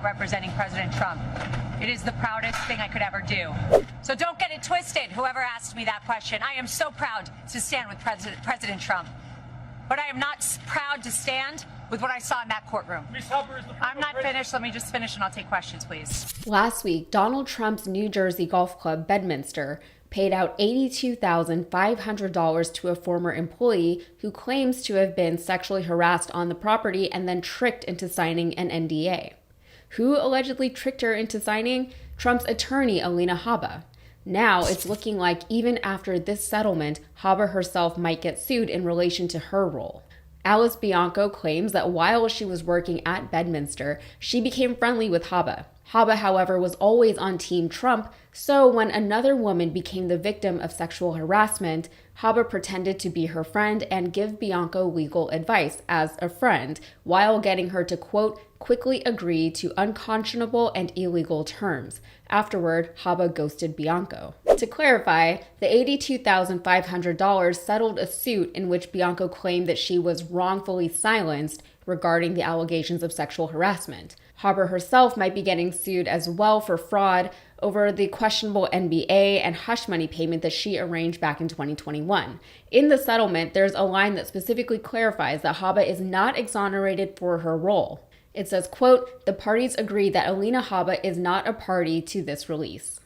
about representing President Trump. It is the proudest thing I could ever do. So don't get it twisted, whoever asked me that question. I am so proud to stand with President Trump. But I am not proud to stand with what I saw in that courtroom. I'm not finished. Let me just finish and I'll take questions, please. Last week, Donald Trump's New Jersey golf club, Bedminster, paid out $82,500 to a former employee who claims to have been sexually harassed on the property and then tricked into signing an NDA. Who allegedly tricked her into signing? Trump's attorney, Alina Habba. Now it's looking like even after this settlement, Habba herself might get sued in relation to her role. Alice Bianco claims that while she was working at Bedminster, she became friendly with Habba. Habba, however, was always on Team Trump, so when another woman became the victim of sexual harassment, Habba pretended to be her friend and give Bianco legal advice as a friend, while getting her to, quote, quickly agree to unconscionable and illegal terms. Afterward, Habba ghosted Bianco. To clarify, the $82,500 settled a suit in which Bianco claimed that she was wrongfully silenced regarding the allegations of sexual harassment. Habba herself might be getting sued as well for fraud over the questionable NBA and hush money payment that she arranged back in 2021. In the settlement, there's a line that specifically clarifies that Habba is not exonerated for her role. It says, quote, the parties agree that Alina Habba is not a party to this release.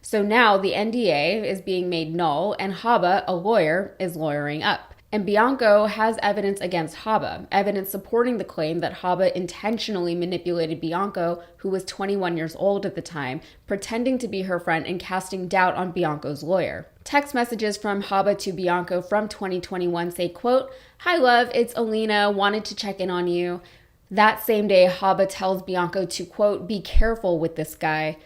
So now the NDA is being made null and Habba, a lawyer, is lawyering up. And Bianco has evidence against Habba, evidence supporting the claim that Habba intentionally manipulated Bianco, who was 21 years old at the time, pretending to be her friend and casting doubt on Bianco's lawyer. Text messages from Habba to Bianco from 2021 say, quote, hi love, it's Alina, wanted to check in on you. That same day, Habba tells Bianco to, quote, be careful with this guy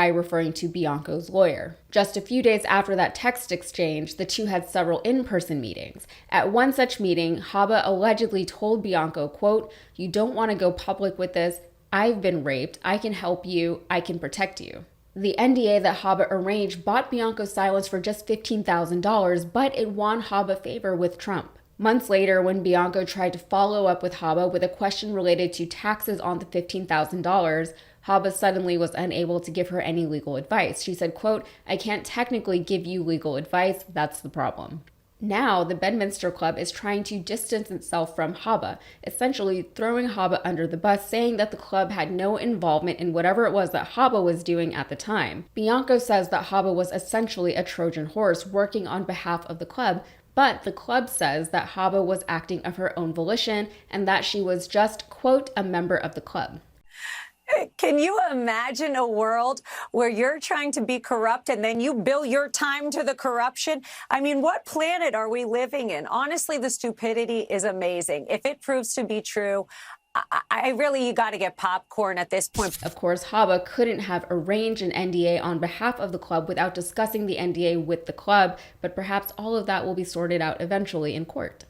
referring to Bianco's lawyer. Just a few days after that text exchange, the two had several in-person meetings. At one such meeting, Habba allegedly told Bianco, quote, you don't want to go public with this. I've been raped. I can help you. I can protect you. The NDA that Habba arranged bought Bianco silence for just $15,000, but it won Habba favor with Trump. Months later, when Bianco tried to follow up with Habba with a question related to taxes on the $15,000, Habba suddenly was unable to give her any legal advice. She said, quote, I can't technically give you legal advice, that's the problem. Now, the Bedminster Club is trying to distance itself from Habba, essentially throwing Habba under the bus, saying that the club had no involvement in whatever it was that Habba was doing at the time. Bianco says that Habba was essentially a Trojan horse working on behalf of the club, but the club says that Habba was acting of her own volition and that she was just, quote, a member of the club. Can you imagine a world where you're trying to be corrupt and then you bill your time to the corruption? I mean, what planet are we living in? Honestly, the stupidity is amazing. If it proves to be true, you got to get popcorn at this point. Of course, Habba couldn't have arranged an NDA on behalf of the club without discussing the NDA with the club, but perhaps all of that will be sorted out eventually in court.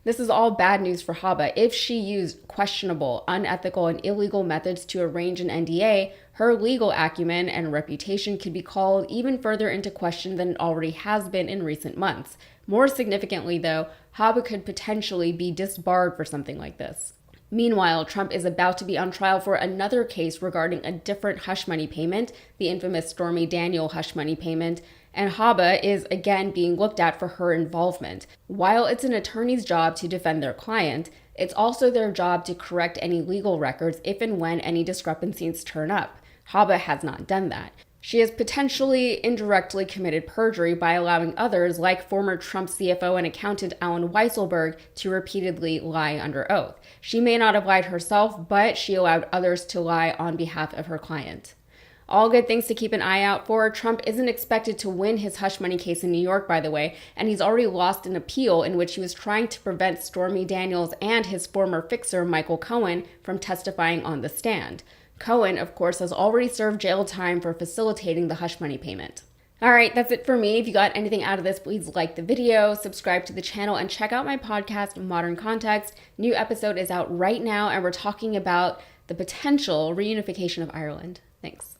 This is all bad news for Habba. If she used questionable, unethical, and illegal methods to arrange an NDA, her legal acumen and reputation could be called even further into question than it already has been in recent months. More significantly, though, Habba could potentially be disbarred for something like this. Meanwhile, Trump is about to be on trial for another case regarding a different hush money payment, the infamous Stormy Daniels hush money payment, and Habba is again being looked at for her involvement. While it's an attorney's job to defend their client, it's also their job to correct any legal records if and when any discrepancies turn up. Habba has not done that. She has potentially indirectly committed perjury by allowing others, like former Trump CFO and accountant Allen Weisselberg, to repeatedly lie under oath. She may not have lied herself, but she allowed others to lie on behalf of her client. All good things to keep an eye out for. Trump isn't expected to win his hush money case in New York, by the way, and he's already lost an appeal in which he was trying to prevent Stormy Daniels and his former fixer, Michael Cohen, from testifying on the stand. Cohen, of course, has already served jail time for facilitating the hush money payment. All right, that's it for me. If you got anything out of this, please like the video, subscribe to the channel, and check out my podcast, Modern Context. New episode is out right now, and we're talking about the potential reunification of Ireland. Thanks.